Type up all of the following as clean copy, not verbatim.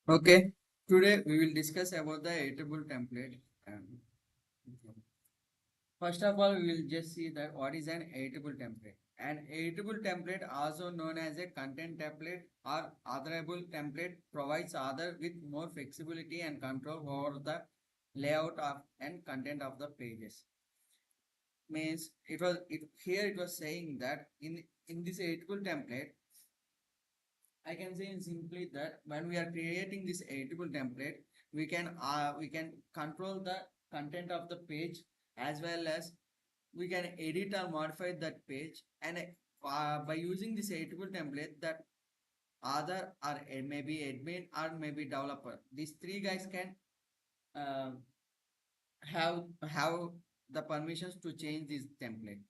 Okay, today we will discuss about the editable template. Um, First of all, we will just see that what is an editable template. An editable template, also known as a content template or otherable template, provides other with more flexibility and control over the layout of and content of the pages. Means here it was saying that in this editable template, I can say in simply that when we are creating this editable template, we can control the content of the page as well as we can edit or modify that page. And by using this editable template, that other or maybe admin or maybe developer, these three guys can uh, have the permissions to change this template.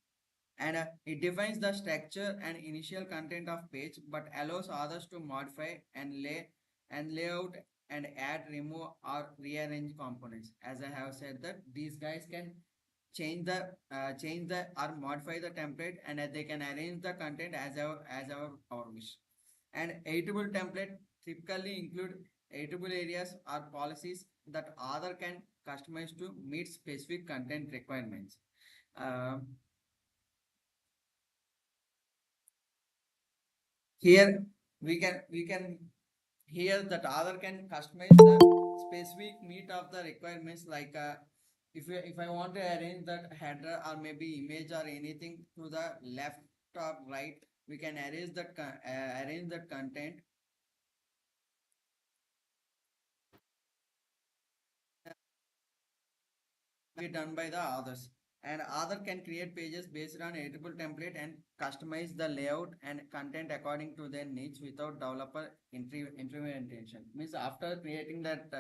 And it defines the structure and initial content of page but allows others to modify and layout and add, remove or rearrange components. As I have said that these guys can change the or modify the template, and they can arrange the content as our wish. And editable template typically include editable areas or policies that other can customize to meet specific content requirements. Um Here we can here that other can customize the specific meet of the requirements, like if I want to arrange that header or maybe image or anything to the left or right, we can arrange that content be done by the others. And other can create pages based on editable template and customize the layout and content according to their needs without developer intervention. Means after creating that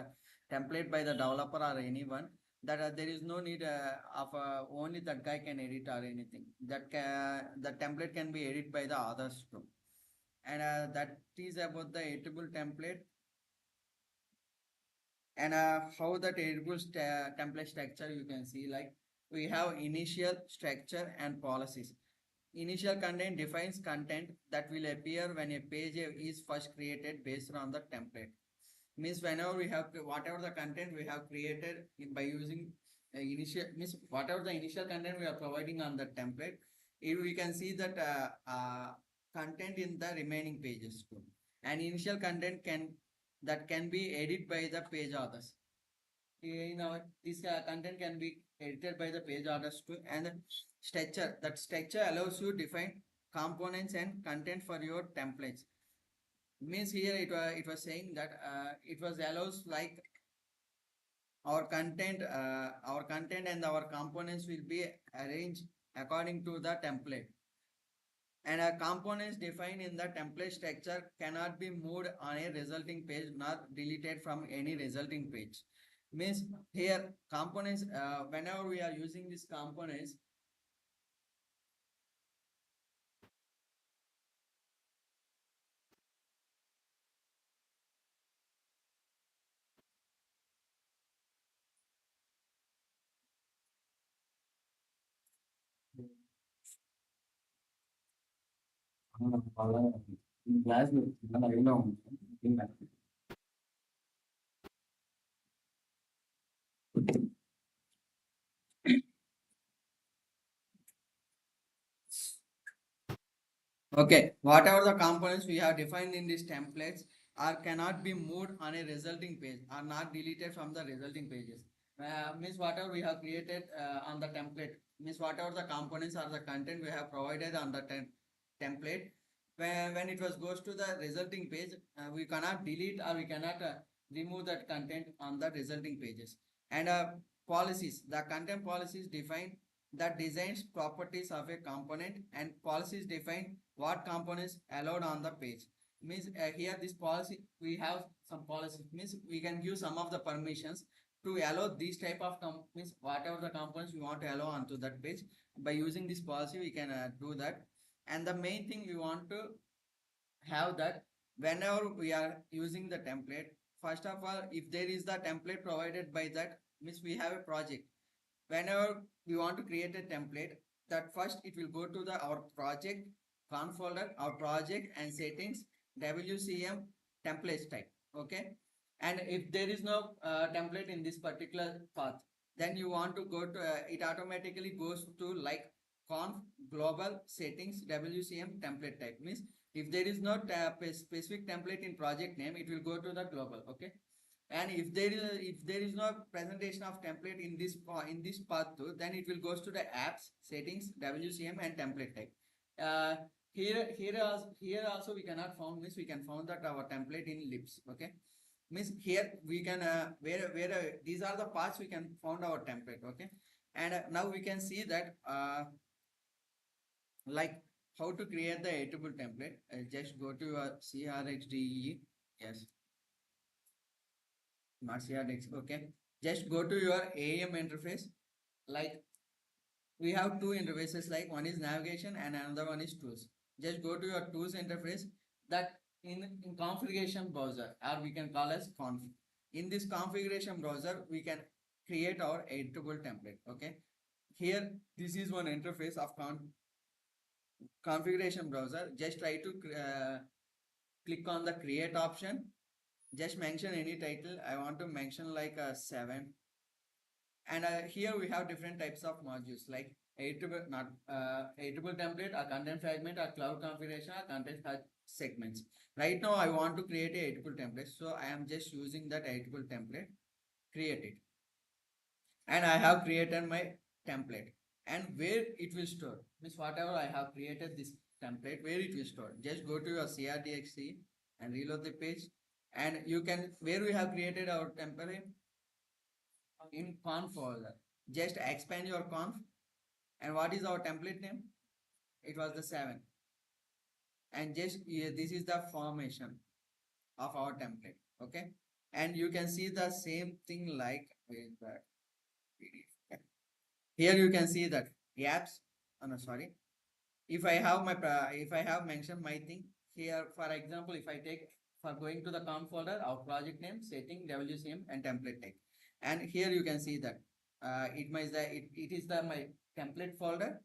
template by the developer or anyone, that there is no need of only that guy can edit or anything. The template can be edited by the others too. And that is about the editable template. And how that editable template structure you can see, like we have initial structure and policies. Initial content defines content that will appear when a page is first created based on the template. Means whenever we have whatever the content we have created by using initial, means whatever the initial content we are providing on the template, we can see that content in the remaining pages too. And initial content can be edited by the page authors. This content can be edited by the page orders too. And structure, that structure allows you define components and content for your templates. Means here it was saying that it was allows like our content and our components will be arranged according to the template. And components defined in the template structure cannot be moved on a resulting page nor deleted from any resulting page. Means here components, whenever we are using these components, okay, whatever the components we have defined in these templates are cannot be moved on a resulting page, are not deleted from the resulting pages. Means whatever we have created on the template, means whatever the components or the content we have provided on the template, when it was goes to the resulting page, we cannot delete or we cannot remove that content on the resulting pages. And policies, the content policies define the designs properties of a component, and policies define what components allowed on the page. Means here this policy we have some policies, means we can give some of the permissions to allow these type of means whatever the components we want to allow onto that page. By using this policy we can do that. And the main thing we want to have that whenever we are using the template, first of all, if there is the template provided by that, means we have a project. Whenever we want to create a template, that first it will go to the our project folder, our project and settings, WCM templates type. Okay, And if there is no template in this particular path, then you want to go to it automatically goes to like conf global settings WCM template type. Means if there is no specific template in project name, it will go to the global. Okay. And if there is no presentation of template in this path too, then it will goes to the apps settings WCM and template type. uh, here also we cannot found, means we can found that our template in lips. Okay. Means here we can where these are the paths we can found our template. Okay. And now we can see that like how to create the editable template. Just go to your CRXDE. Yes, not CRX. Okay, just go to your AEM interface. Like we have two interfaces, like one is navigation and another one is tools. Just go to your tools interface, that in configuration browser, or we can call as conf. In this configuration browser we can create our editable template. Okay, here this is one interface of configuration browser. Just try to click on the create option. Just mention any title. I want to mention like a 7. And here we have different types of modules, like editable, not editable template, a content fragment, a cloud configuration, a content segments. Right now I want to create a editable template, so I am just using that editable template, create it. And I have created my template. And where it will store, means whatever I have created this template, where it will store, just go to your CRDXC and reload the page. And you can, where we have created our template, in conf folder, just expand your conf. And what is our template name? It was the 7. And just this is the formation of our template. Okay. And you can see the same thing, like with that PDF. Here you can see that apps. Oh no, sorry. If I have my if I have mentioned my thing here, for example, if I take for going to the conf folder, our project name, setting, WCM, and template tag. And here you can see that it is the my template folder,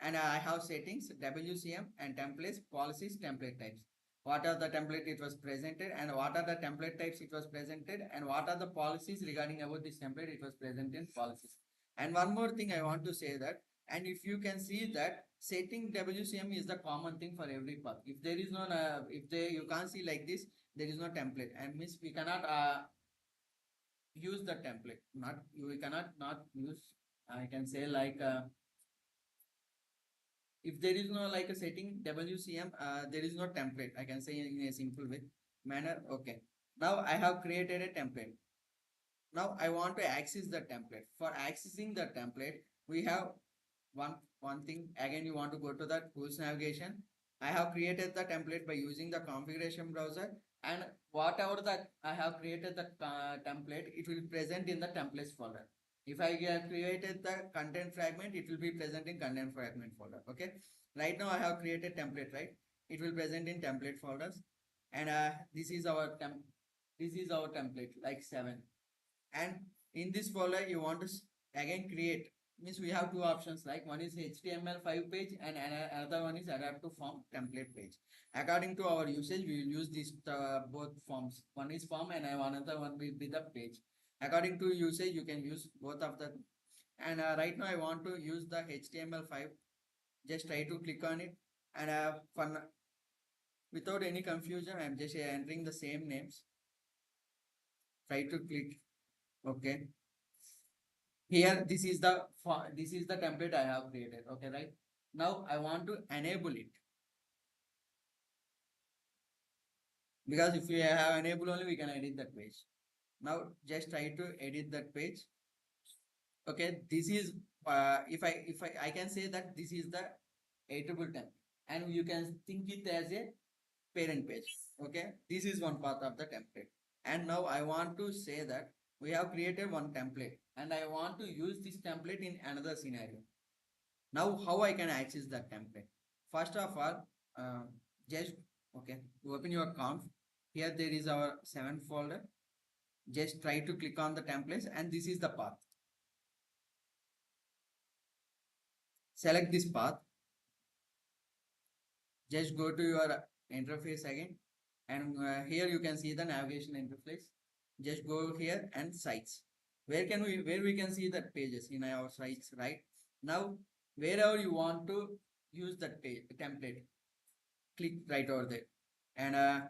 and I have settings, WCM, and templates, policies, template types. What are the template it was presented, and what are the template types it was presented, and what are the policies regarding about this template it was presented in policies. And one more thing I want to say that, and if you can see that setting WCM is the common thing for every path. If there is no if they you can't see like this, there is no template, and means we cannot use the template. Not we cannot not use. I can say like if there is no like a setting WCM, there is no template. I can say in a simple way manner. Okay. Now I have created a template. Now I want to access the template. For accessing the template, we have one thing. Again, you want to go to the tools navigation. I have created the template by using the configuration browser, and whatever that I have created the template, it will present in the templates folder. If I created the content fragment, it will be present in content fragment folder. Okay. Right now I have created template, right? It will present in template folders, and this is our template, like 7. And in this folder you want to again create, means we have two options, like one is HTML5 page and another one is adapt to form template page. According to our usage, we will use these both forms. One is form and another one will be the page. According to usage, you can use both of them. And right now I want to use the HTML5. Just try to click on it, and without any confusion, I'm just entering the same names. Try to click. Okay. Here this is the template I have created. Okay, right? Now I want to enable it, because if we have enable only, we can edit that page. Now just try to edit that page. Okay, this is if I can say that this is the editable template, and you can think it as a parent page. Okay, this is one part of the template. And now I want to say that we have created one template, and I want to use this template in another scenario. Now how I can access that template? First of all, just okay, open your conf. Here there is our 7 folder. Just try to click on the templates, and this is the path. Select this path. Just go to your interface again, and here you can see the navigation interface. Just go here and sites. Where we can see that pages in our sites, right? Now, wherever you want to use that page template, click right over there. And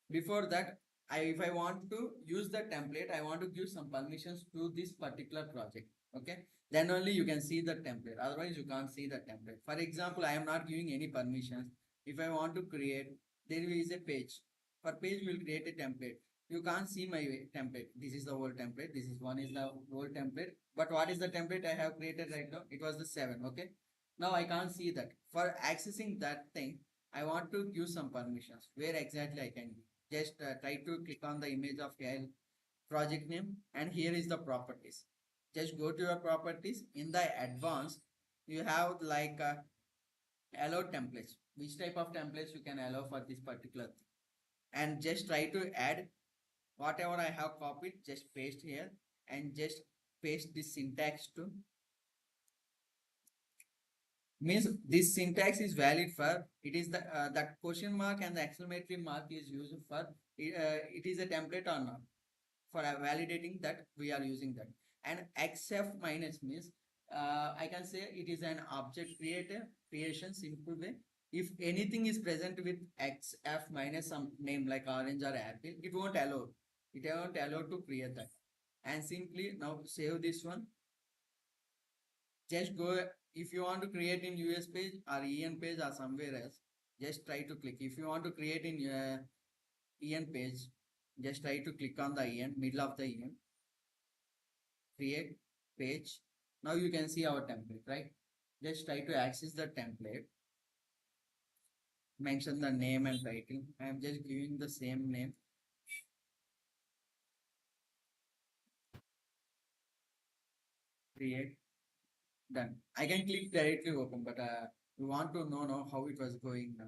before that, if I want to use the template, I want to give some permissions to this particular project. Okay, then only you can see the template. Otherwise, you can't see the template. For example, I am not giving any permissions. If I want to create, there is a page. For page, we will create a template. You can't see my template. This is the old template. This is one is the old template. But what is the template I have created right now? It was the 7. Okay. Now I can't see that. For accessing that thing, I want to give some permissions. Where exactly I can just try to click on the image of a project name, and here is the properties. Just go to your properties. In the advanced, you have like allow templates. Which type of templates you can allow for this particular thing. And just try to add whatever I have copied, just paste here and just paste this syntax to. Means this syntax is valid for it is the that question mark and the exclamatory mark is used for it is a template or not for validating that we are using that. And xf minus means I can say it is an object creation simple way. If anything is present with xf minus some name like orange or apple, it won't allow to create that. And simply now save this one. Just go if you want to create in US page or EN page or somewhere else, just try to click. If you want to create in EN page, just try to click on the EN, middle of the EN, create page. Now you can see our template, right? Just try to access the template, mention the name and title. I am just giving the same name. Create, done. I can click directly open, but you want to know how it was going now.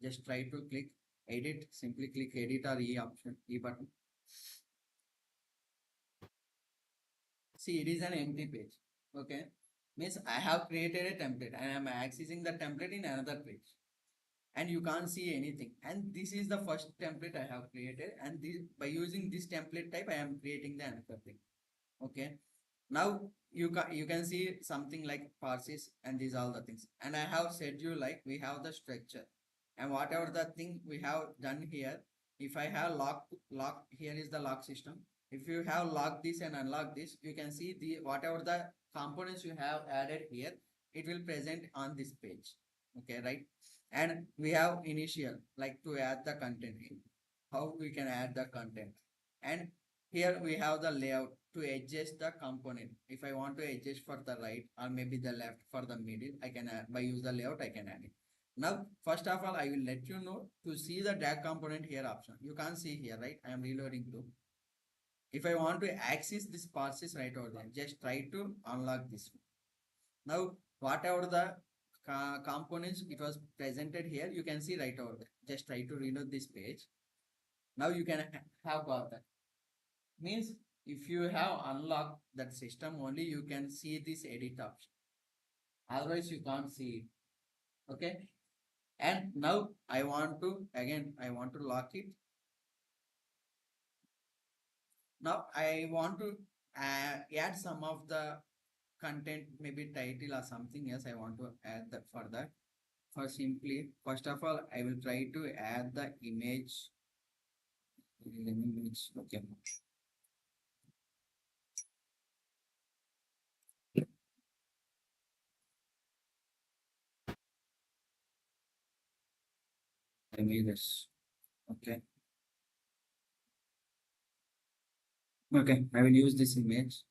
Just try to click edit, simply click edit or E option, E button. See, it is an empty page. Okay. Means I have created a template and I am accessing the template in another page. And you can't see anything. And this is the first template I have created. And this, by using this template type, I am creating the another thing. Okay. Now you can see something like parses and these all the things. And I have said you like we have the structure. And whatever the thing we have done here, if I have lock here is the lock system. If you have locked this and unlock this, you can see the whatever the components you have added here, it will present on this page. Okay, right? And we have initial like to add the content in. How we can add the content. And here we have the layout to adjust the component. If I want to adjust for the right or maybe the left for the middle, I can add by use the layout, I can add it. Now, first of all, I will let you know to see the drag component here option. You can't see here, right? I am reloading to. If I want to access this parses right over there, just try to unlock this one. Now, whatever the components it was presented here, you can see right over there. Just try to reload this page. Now you can have got that. Means if you have unlocked that system only, you can see this edit option. Otherwise, you can't see it. Okay. And now I want to again I want to lock it. Now I want to add some of the content, maybe title or something else. I want to add that for that. For simply, first of all, I will try to add the image. Okay. Images. Okay. Okay. I will use this image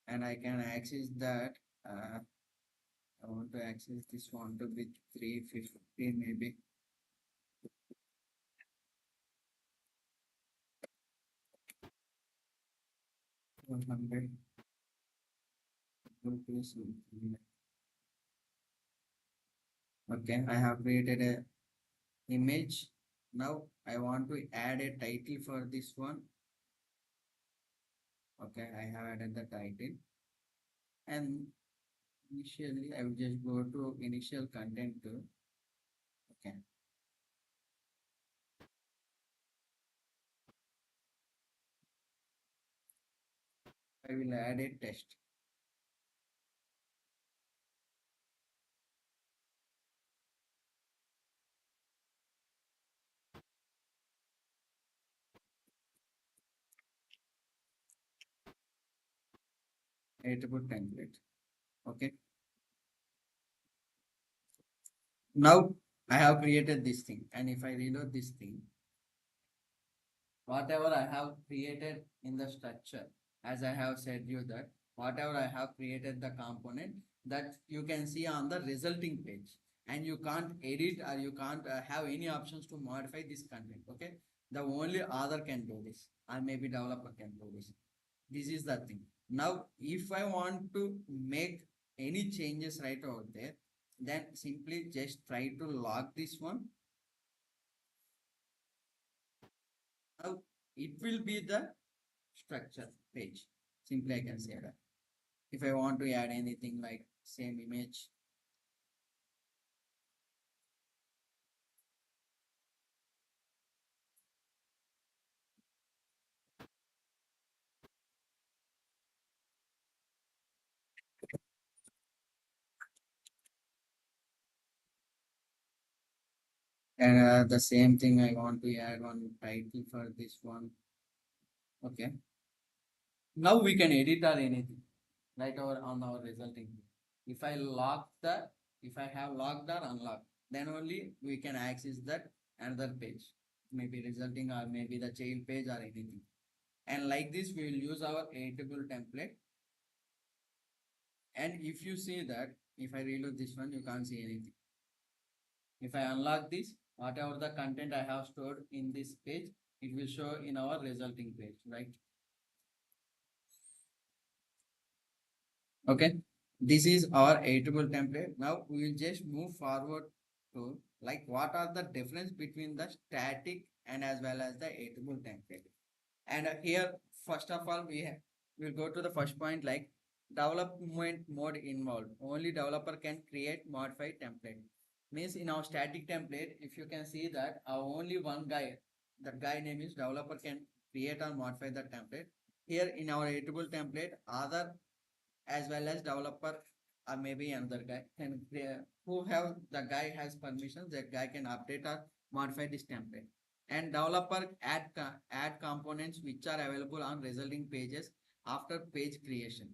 and I can access that. I want to access this one to be 350 maybe. 100. Okay, I have created a image. Now I want to add a title for this one. Okay, I have added the title. And initially I will just go to initial content to. Okay. I will add a test. Editable template. Okay. Now I have created this thing, and if I reload this thing, whatever I have created in the structure, as I have said you that whatever I have created the component that you can see on the resulting page, and you can't edit or you can't have any options to modify this content. Okay, the only author can do this, or maybe developer can do this. This is the thing. Now if I want to make any changes right over there, then simply just try to log this one. Now it will be the structure page. Simply I can say that. If I want to add anything like same image, and the same thing I want to add one title for this one. Okay. Now we can edit or anything right over on our resulting. If I lock the, if I have locked or unlocked, then only we can access that another page, maybe resulting or maybe the child page or anything. And like this, we will use our editable template. And if you see that, if I reload this one, you can't see anything. If I unlock this, whatever the content I have stored in this page, it will show in our resulting page, right? Okay. This is our editable template. Now we will just move forward to like what are the difference between the static and as well as the editable template. And here, first of all, we'll go to the first point like development mode involved. Only developer can create modify template. Means in our static template, if you can see that only one guy, that guy name is developer can create or modify the template. Here in our editable template, other as well as developer or maybe another guy can who have the guy has permissions, that guy can update or modify this template. And developer add components which are available on resulting pages after page creation.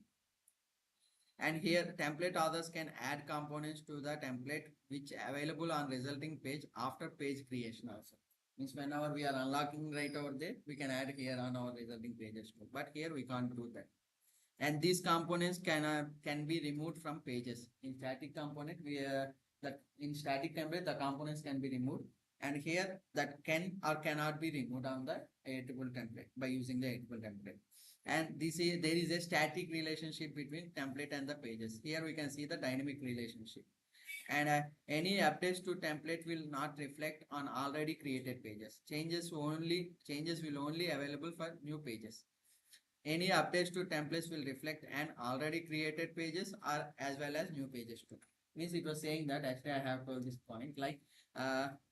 And here template authors can add components to the template which available on resulting page after page creation also. Means whenever we are unlocking right over there, we can add here on our resulting pages too. But here we can't do that. And these components can be removed from pages. In static component, we that in static template the components can be removed, and here that can or cannot be removed on the editable template by using the editable template. And this is there is a static relationship between template and the pages. Here we can see the dynamic relationship, and any updates to template will not reflect on already created pages. Changes will only available for new pages. Any updates to templates will reflect an already created pages or as well as new pages too. Means it was saying that actually I have told this point like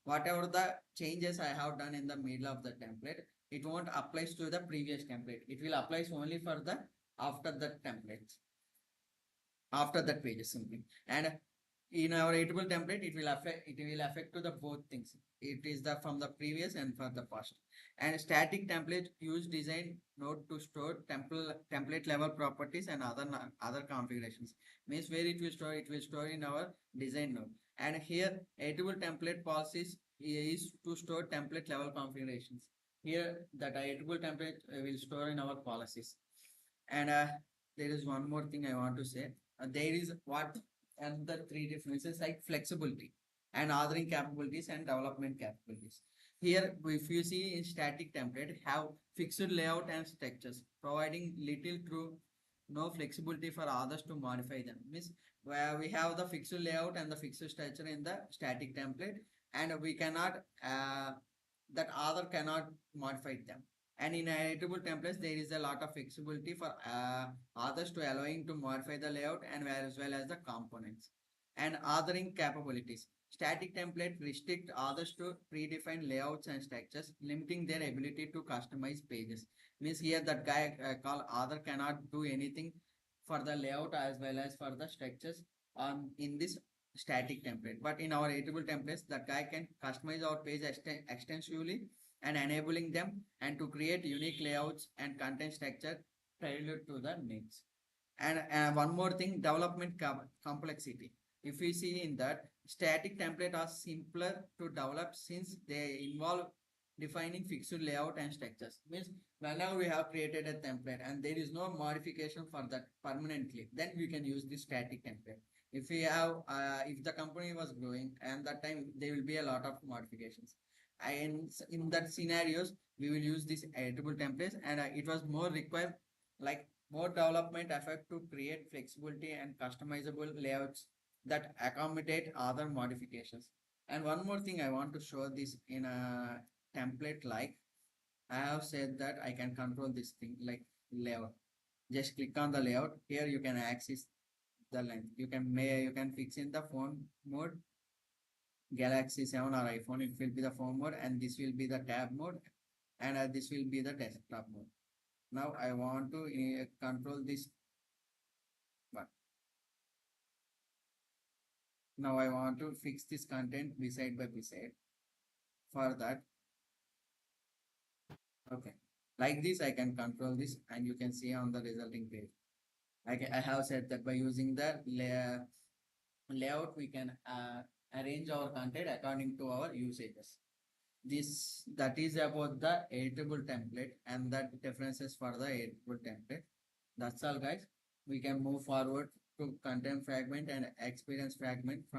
whatever the changes I have done in the middle of the template, it won't apply to the previous template. It will apply only for the after the templates, after that pages simply. And in our editable template it will affect to the both things. It is the from the previous and for the past. And static template use design node to store template level properties and other configurations. Means where it will store in our design node. And here editable template policies is to store template level configurations. Here that editable template will store in our policies. And there is one more thing I want to say. There is what and the three differences like flexibility and authoring capabilities and development capabilities. Here, if you see in static template, have fixed layout and structures, providing little to no flexibility for others to modify them. Means where we have the fixed layout and the fixed structure in the static template, and we cannot that other cannot modify them. And in editable templates, there is a lot of flexibility for others to allowing to modify the layout and as well as the components. And authoring capabilities. Static template restrict others to predefined layouts and structures, limiting their ability to customize pages. Means here that guy called other cannot do anything for the layout as well as for the structures on in this static template. But in our editable templates, that guy can customize our page extensively and enabling them and to create unique layouts and content structure tailored to the needs. And one more thing, development complexity. If we see in that, static template are simpler to develop since they involve defining fixed layout and structures. Means whenever we have created a template and there is no modification for that permanently, then we can use this static template. If we have, if the company was growing and that time there will be a lot of modifications. And in that scenarios, we will use this editable templates and it was more required like more development effort to create flexibility and customizable layouts that accommodate other modifications. And one more thing I want to show this in a template like I have said that I can control this thing like layout. Just click on the layout. Here you can access the length. You can fix in the phone mode, Galaxy 7 or iPhone. It will be the phone mode, and this will be the tab mode, and this will be the desktop mode. Now I want to control this one. Now I want to fix this content beside by beside. For that, okay, like this I can control this and you can see on the resulting page. I have said that by using the layout we can arrange our content according to our usages. This that is about the editable template and that differences for the editable template. That's all guys. We can move forward to content fragment and experience fragment from